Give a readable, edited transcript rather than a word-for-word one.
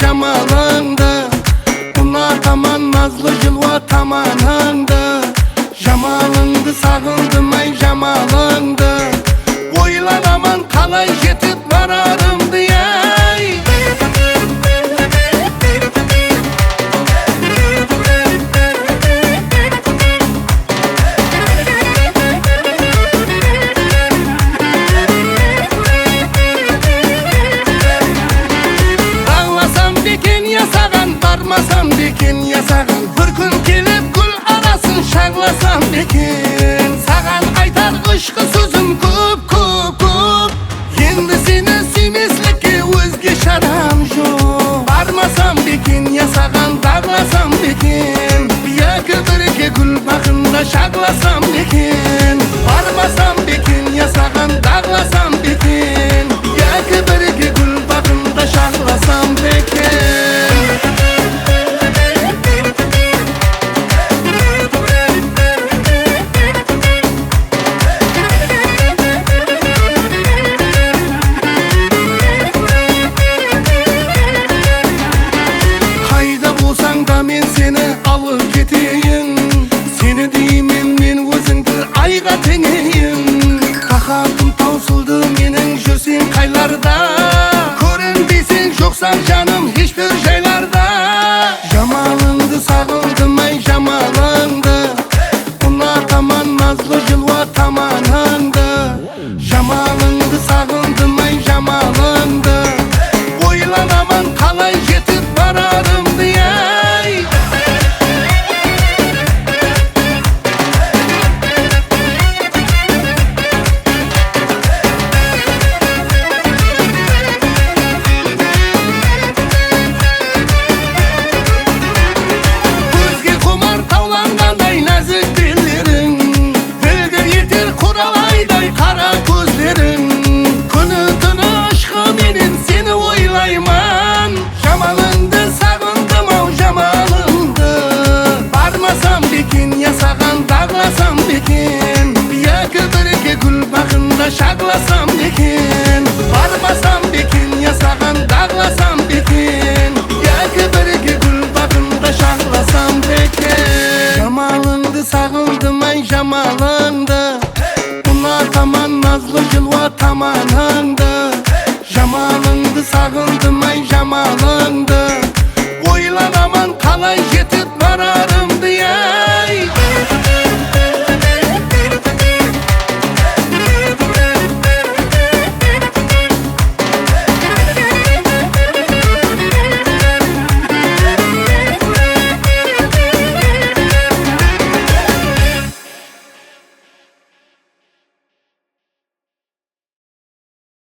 jamalыңды, ұнатаман назлы жылва таманыңды. Жамалыңды сағындым ай жамалыңды, ойланаман қалай жетіп барарымды ай. Бағласам бекен ясаған, бармасам бекен ясаған, бір күн келіп гүл арасын шарласам бекен. Саған айтар ұшқы сөзім көп көп көп, енді сені сүймеслікке өзге шарам жоқ. Бармасам бекен ясаған, бағласам бекен, екі бірге гүл бақында шарласам бекен. Бармасам бекен ясаған, бағласам бекен, екі бірге гүл бақында шарласам бекен. Қайда болсаң да мен сені алып кетейін, сені деймін мен өзіңді айға теңейін. Тақатым таусылды менің жүрсең қайларда, көрінбесең жоқсаң жаным ешбір жайларда. Жамалыңды сағындым ай жамалыңды, ұнатаман назлы жылва таманыңды. Жамалыңды сағындым ай жамалыңды, ойланаман қалай жетіп барарымды ай. Көзге құмар тауланғандай нәзік белдерің, білгір етер құралайдай қара көздерің. Күні түні ұшқы менен сені ойлайман, жамалыңды сағындым ау жамалыңды. Бармасам бекен ясаған, бағласам бекен, екі бірге гүл бақында шарласам бекен. Бармасам бекен ясаған, бағласам бекен, екі бірге гүл бақында шарласам бекен. Жамалыңды сағындым ай жамалыңды, ұнатаман назлы жылва таманыңды. Жамалыңды сағындым ай жамалыңды, ойланаман қалай жетіп барар